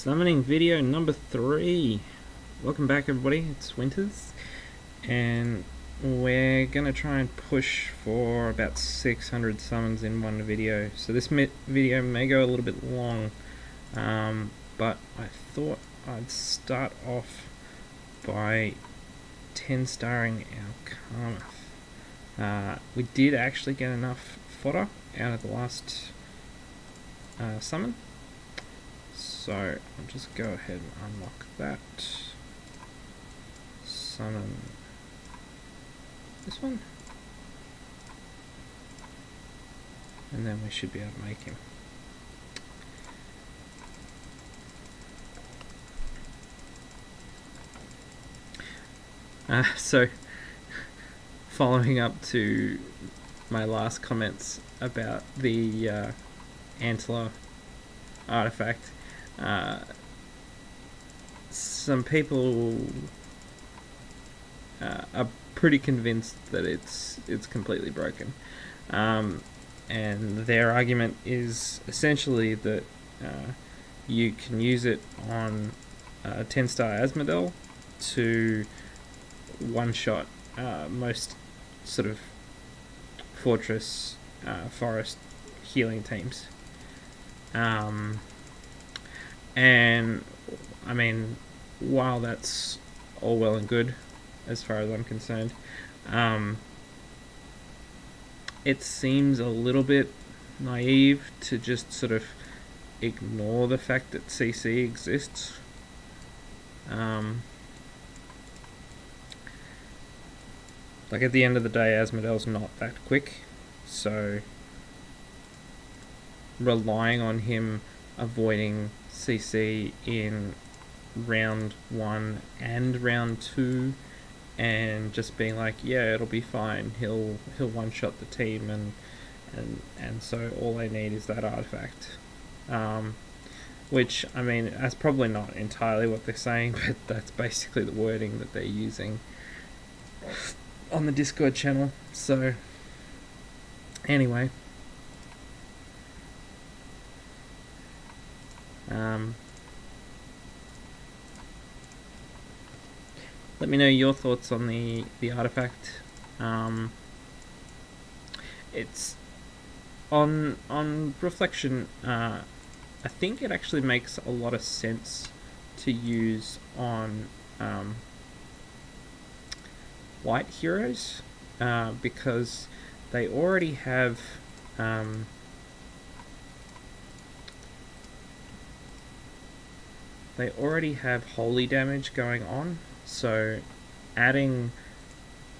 Summoning video number 3. Welcome back, everybody. It's Winterz, and we're gonna try and push for about 600 summons in one video. So this video may go a little bit long, but I thought I'd start off by 10-starring our Karma. We did actually get enough fodder out of the last summon. So I'll just go ahead and unlock that. Summon this one. And then we should be able to make him. So following up to my last comments about the Antler artifact, some people are pretty convinced that it's completely broken, and their argument is essentially that you can use it on 10-star Asmodel to one-shot most sort of fortress forest healing teams. And I mean, while that's all well and good as far as I'm concerned, it seems a little bit naive to just sort of ignore the fact that CC exists. Like, at the end of the day, Asmodel's not that quick, so relying on him avoiding CC in round 1 and round 2 and just being like, yeah, it'll be fine, he'll one-shot the team, and so all I need is that artifact, which, I mean, that's probably not entirely what they're saying, but that's basically the wording that they're using on the Discord channel. So anyway, let me know your thoughts on the artifact. It's on reflection, I think it actually makes a lot of sense to use on white heroes, because they already have holy damage going on, so adding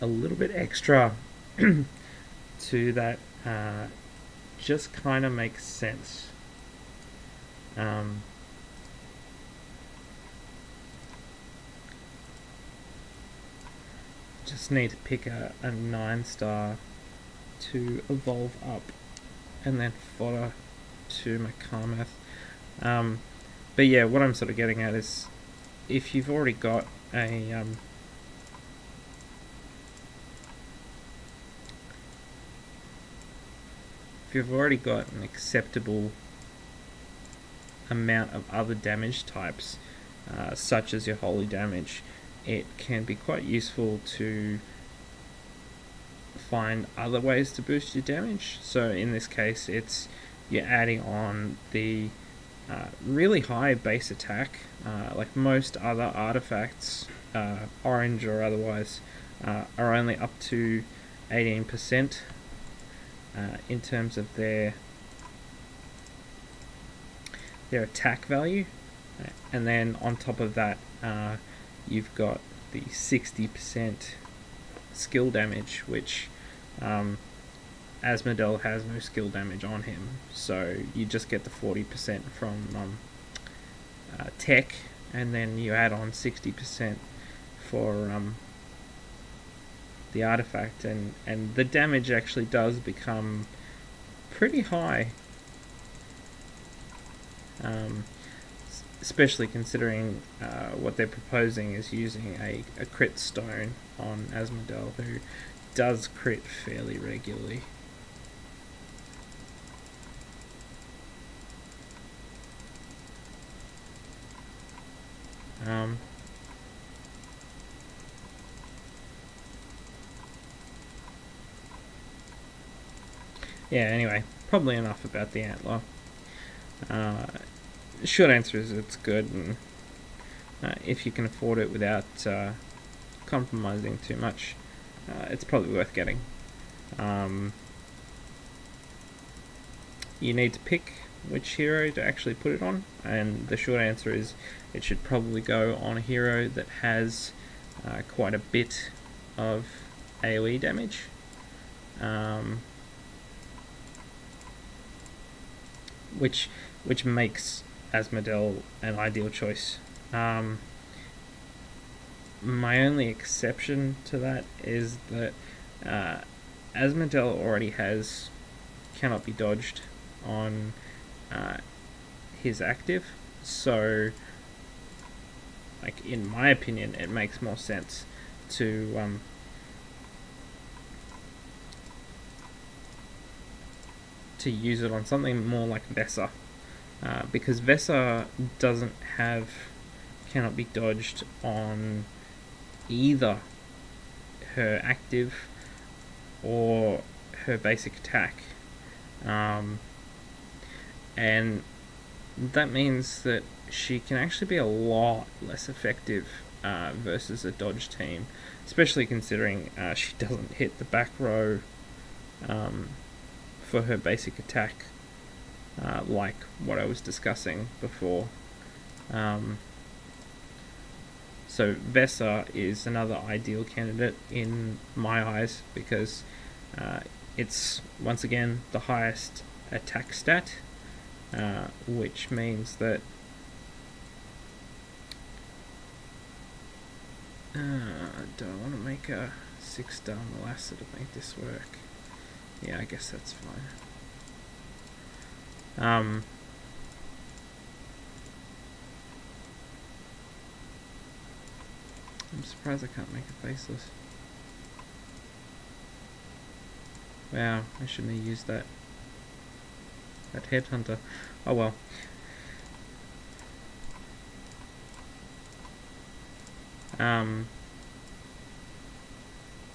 a little bit extra to that just kind of makes sense. Just need to pick a 9-star to evolve up, and then fodder to my Karma. But yeah, what I'm sort of getting at is, if you've already got a an acceptable amount of other damage types, such as your holy damage, it can be quite useful to find other ways to boost your damage. So in this case, it's you're adding on the really high base attack, like most other artifacts, orange or otherwise, are only up to 18% in terms of their attack value, and then on top of that, you've got the 60% skill damage, which Asmodel has no skill damage on him, so you just get the 40% from tech, and then you add on 60% for the artifact, and the damage actually does become pretty high, especially considering what they're proposing is using a crit stone on Asmodel, who does crit fairly regularly. Yeah, anyway, probably enough about the Antler. Short answer is it's good, and if you can afford it without compromising too much, it's probably worth getting. You need to pick which hero to actually put it on, and the short answer is it should probably go on a hero that has quite a bit of AoE damage. Which makes Asmodel an ideal choice. My only exception to that is that Asmodel already has cannot be dodged on his active, so like in my opinion it makes more sense to use it on something more like Vesa, because Vesa doesn't have cannot be dodged on either her active or her basic attack, and that means that she can actually be a lot less effective versus a dodge team, especially considering she doesn't hit the back row for her basic attack, like what I was discussing before. So Vesa is another ideal candidate in my eyes because it's once again the highest attack stat, which means that do I want to make a 6-star Melassa to make this work? Yeah, I guess that's fine. I'm surprised I can't make a faceless. Wow, I shouldn't have used that headhunter. Oh well.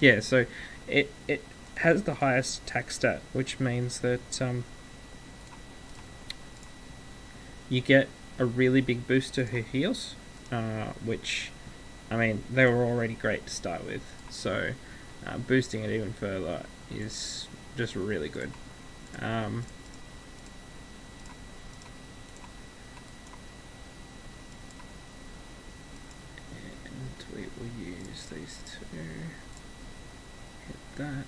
Yeah, so it has the highest attack stat, which means that you get a really big boost to her heals, which, I mean, they were already great to start with, so boosting it even further is just really good. And we will use these two. Hit that.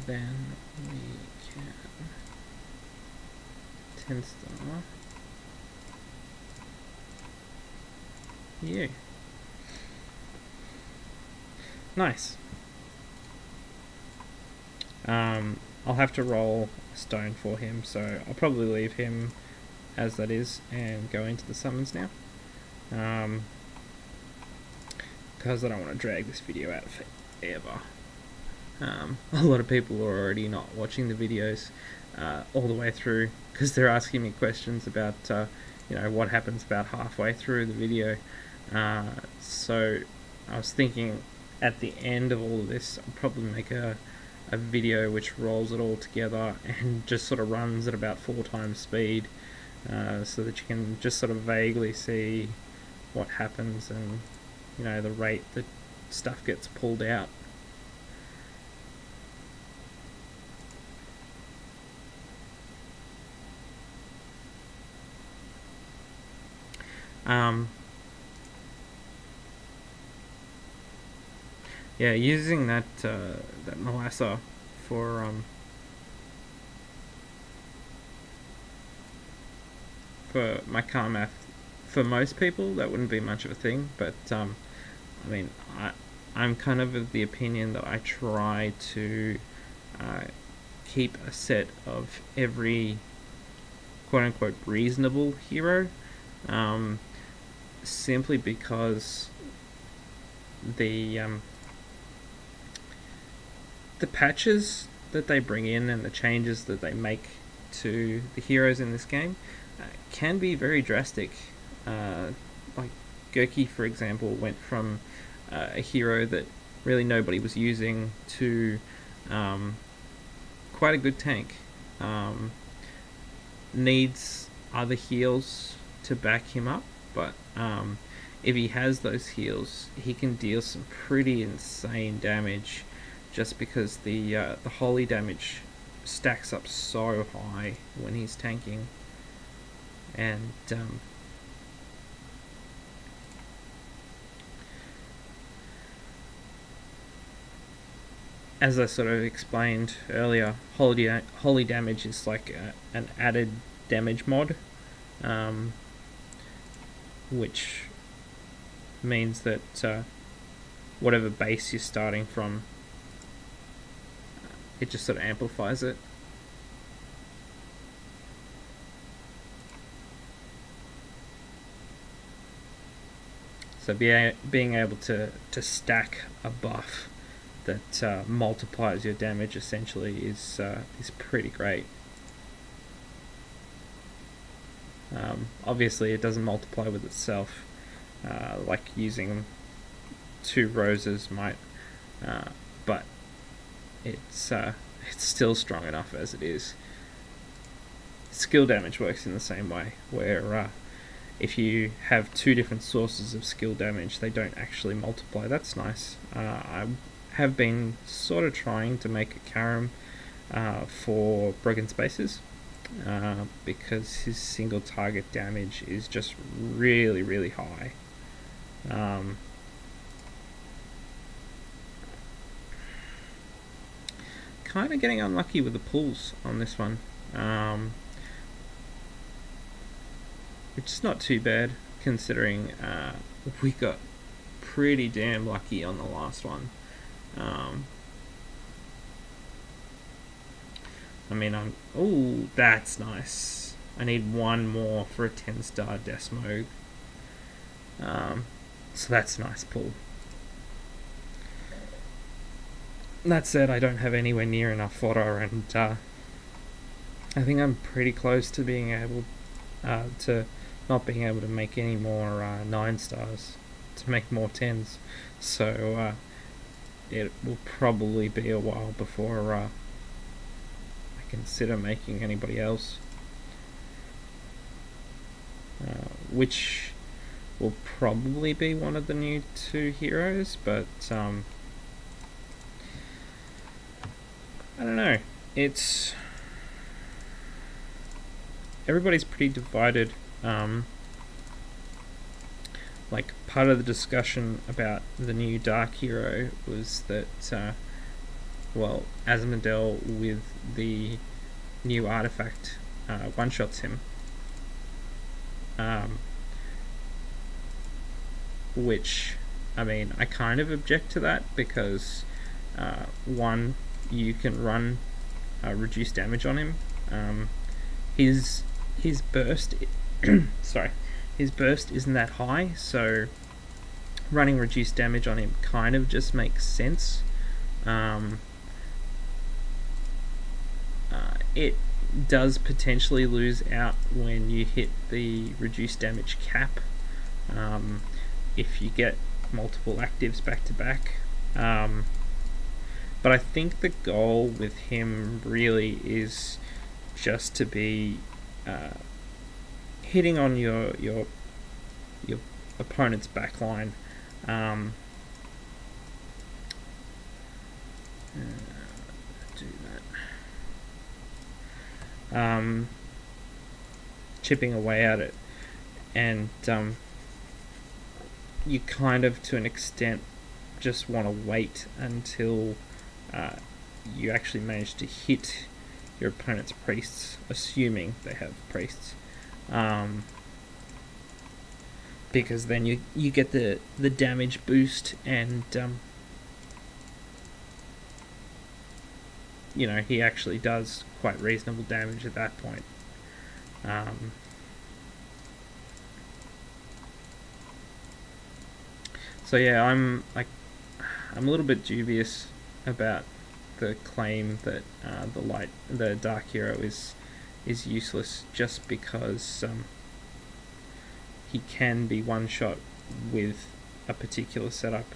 Then we can 10-star you. Nice. I'll have to roll a stone for him, so I'll probably leave him as that is and go into the summons now, because I don't want to drag this video out forever. A lot of people are already not watching the videos all the way through because they're asking me questions about you know, what happens about halfway through the video. So I was thinking at the end of all of this I'll probably make a video which rolls it all together and just sort of runs at about 4 times speed, so that you can just sort of vaguely see what happens and, you know, the rate that stuff gets pulled out. Yeah, using that that Melassa for my car math, for most people that wouldn't be much of a thing, but I mean, I'm kind of the opinion that I try to keep a set of every quote-unquote reasonable hero, simply because the patches that they bring in and the changes that they make to the heroes in this game can be very drastic. Like Gurki, for example, went from a hero that really nobody was using to quite a good tank. Needs other heals to back him up, but if he has those heals, he can deal some pretty insane damage, just because the holy damage stacks up so high when he's tanking. And as I sort of explained earlier, holy damage is like an added damage mod, which means that whatever base you're starting from, it just sort of amplifies it. So being able to stack a buff that multiplies your damage essentially is pretty great. Obviously, it doesn't multiply with itself, like using 2 roses might, but it's still strong enough as it is. Skill damage works in the same way, where if you have 2 different sources of skill damage, they don't actually multiply. That's nice. I have been sort of trying to make a Karim for Broken Spaces, because his single target damage is just really, really high. Kind of getting unlucky with the pulls on this one, which is not too bad considering we got pretty damn lucky on the last one. I mean, oh, that's nice. I need 1 more for a 10-star Desmo. So that's a nice pull. That said, I don't have anywhere near enough fodder, and I think I'm pretty close to being able to not being able to make any more 9 stars, to make more 10s. So it will probably be a while before I consider making anybody else, which will probably be one of the new 2 heroes, but I don't know. It's everybody's pretty divided. Like, part of the discussion about the new Dark Hero was that well, Asmodel with the new artifact one-shots him, which, I mean, I kind of object to that, because one, you can run reduced damage on him. His burst sorry, his burst isn't that high, so running reduced damage on him kind of just makes sense. It does potentially lose out when you hit the reduced damage cap, if you get multiple actives back to back. But I think the goal with him really is just to be hitting on your opponent's backline. Do that. Chipping away at it, and you kind of, to an extent, just want to wait until you actually manage to hit your opponent's priests, assuming they have priests, because then you get the damage boost, and you know, he actually does quite reasonable damage at that point. So yeah, I'm a little bit dubious about the claim that the Dark Hero is is useless just because he can be one shot with a particular setup.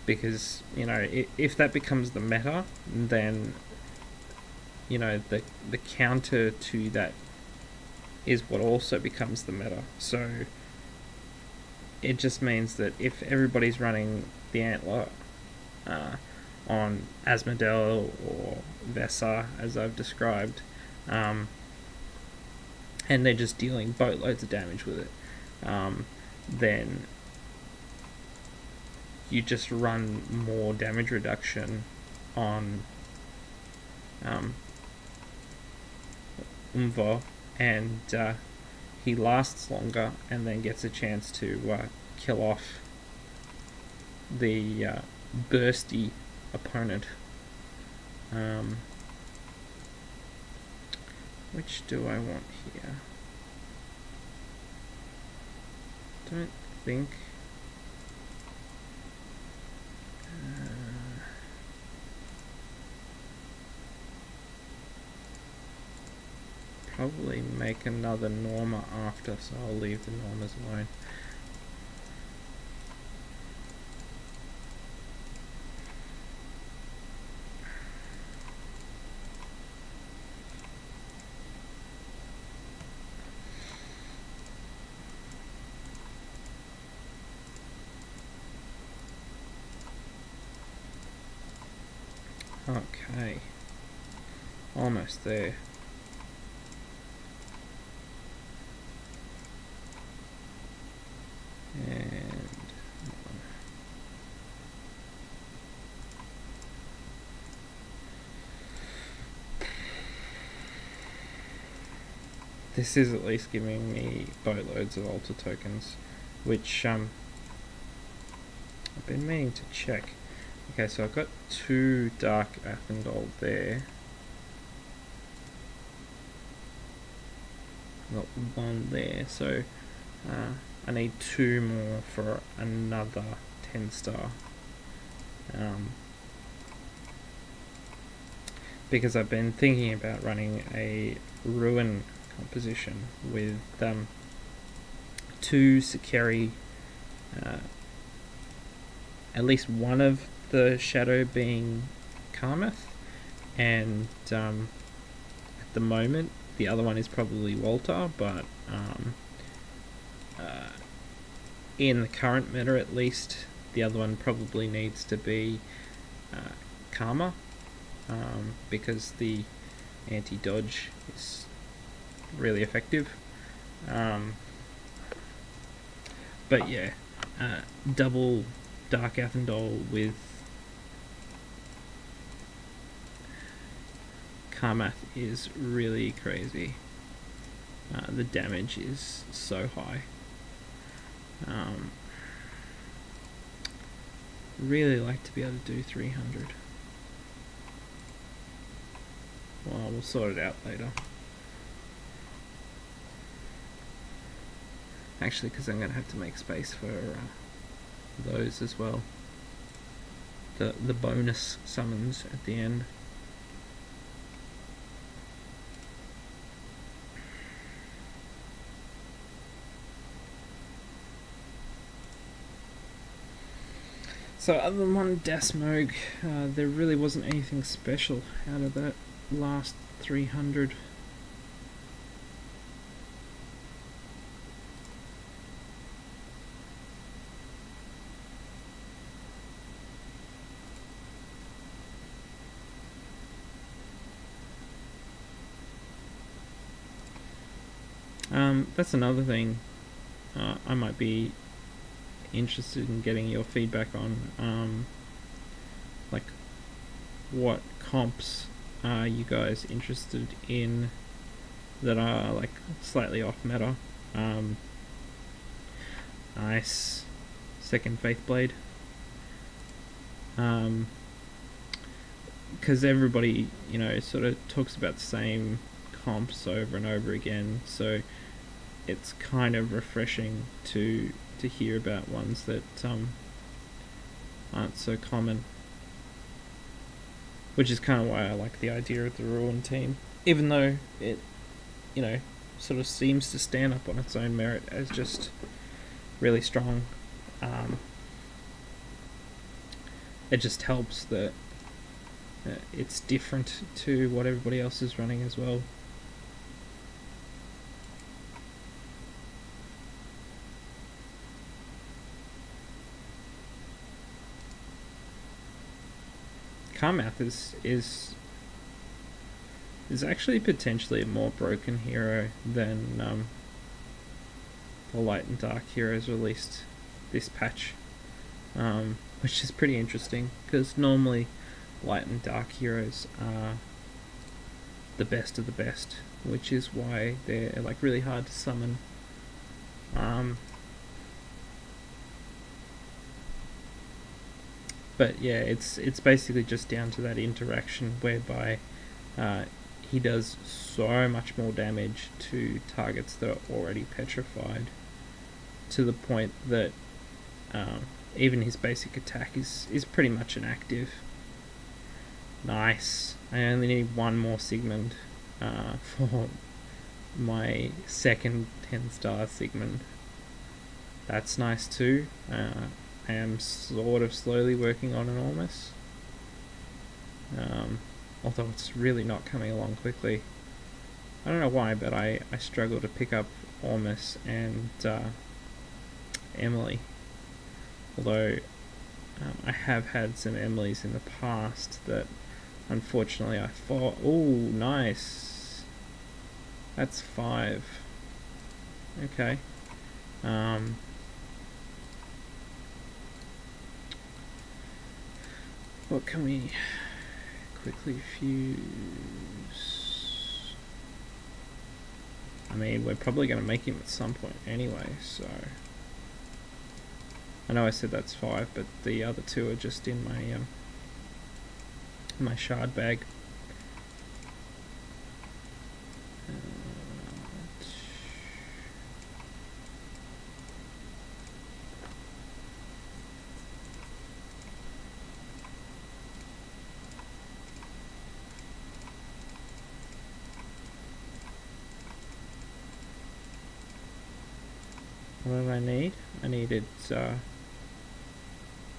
Because, you know, if that becomes the meta, then, you know, the counter to that is what also becomes the meta. So it just means that if everybody's running the Antler on Asmodel or Vesa, as I've described, and they're just dealing boatloads of damage with it, then you just run more damage reduction on Umvo, and he lasts longer and then gets a chance to kill off the bursty opponent. Which do I want here? Don't think. Probably make another Norma after, so I'll leave the Normas alone. Okay, almost there. And this is at least giving me boatloads of altar tokens, which I've been meaning to check. Okay, so I've got 2 Dark Athendol there. Got 1 there, so I need 2 more for another 10-star. Because I've been thinking about running a Ruin composition with 2 Sekeri, at least one of the shadow being Karmath, and at the moment the other one is probably Walter, but in the current meta at least, the other one probably needs to be Karma, because the anti-dodge is really effective. But yeah, double Dark Athendol with Karmath is really crazy. The damage is so high. Really like to be able to do 300. Well, we'll sort it out later. Actually, because I'm going to have to make space for those as well. The bonus summons at the end. So other than one Dasmog, there really wasn't anything special out of that last 300. That's another thing I might be interested in getting your feedback on. Like, what comps are you guys interested in that are like slightly off meta? Ice, second Faith Blade, because everybody, you know, sort of talks about the same comps over and over again, so it's kind of refreshing to hear about ones that aren't so common. which is kind of why I like the idea of the Ruin team, even though it, you know, sort of seems to stand up on its own merit as just really strong. It just helps that it's different to what everybody else is running as well. Carmath is actually potentially a more broken hero than the Light and Dark heroes released this patch, which is pretty interesting because normally Light and Dark heroes are the best of the best, which is why they're like really hard to summon. But yeah, it's basically just down to that interaction whereby he does so much more damage to targets that are already petrified, to the point that even his basic attack is pretty much inactive. Nice. I only need one more Sigmund for my second 10-star Sigmund. That's nice too. I am sort of slowly working on an Ormus, although it's really not coming along quickly. I don't know why, but I struggle to pick up Ormus and Emily, although I have had some Emilys in the past that unfortunately I fought. Oh, nice. That's 5. Okay. What can we quickly fuse? I mean, we're probably going to make him at some point anyway, so... I know I said that's 5, but the other 2 are just in my shard bag. What did I need? I needed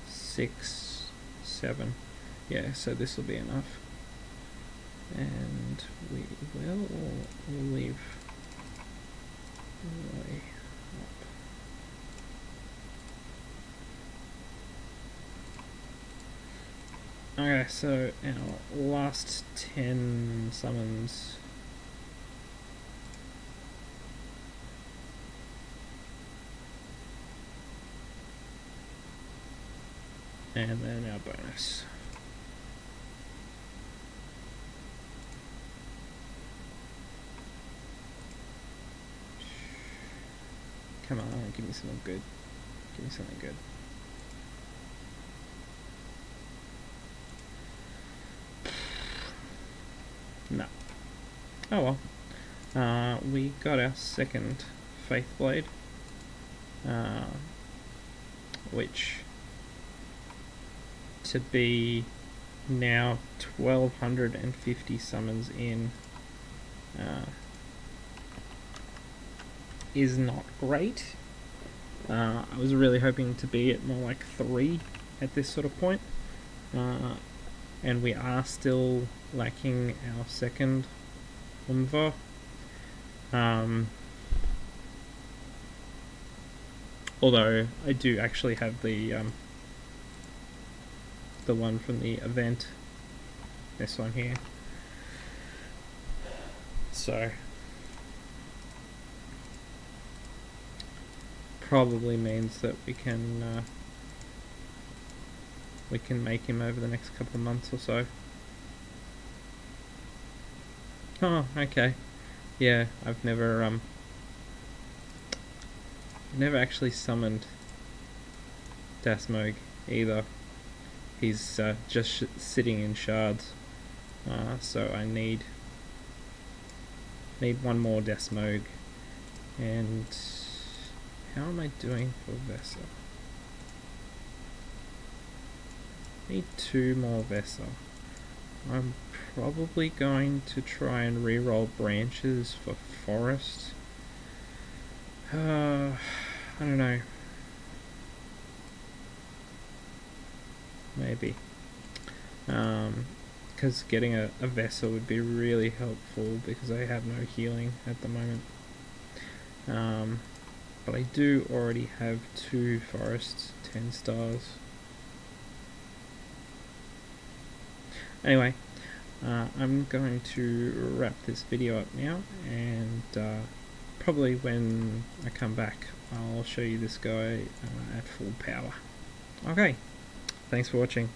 6, 7. Yeah, so this will be enough. And we will leave way up. Okay, so our last 10 summons. And then our bonus. Come on, give me something good. Give me something good. No. Oh well. We got our second Faith Blade. Which... to be now 1250 summons in is not great. I was really hoping to be at more like 3 at this sort of point, and we are still lacking our second Umva. Although I do actually have the one from the event, this one here, so probably means that we can make him over the next couple of months or so. Oh, okay. Yeah, I've never actually summoned Dasmog either. He's just sitting in shards, so I need one more Dasmog. And how am I doing for Vesa? Need 2 more Vesa. I'm probably going to try and re-roll branches for forest. I don't know. Maybe. Because getting a vessel would be really helpful because I have no healing at the moment. But I do already have 2 forests, 10 stars. Anyway, I'm going to wrap this video up now, and probably when I come back I'll show you this guy at full power. Okay, thanks for watching.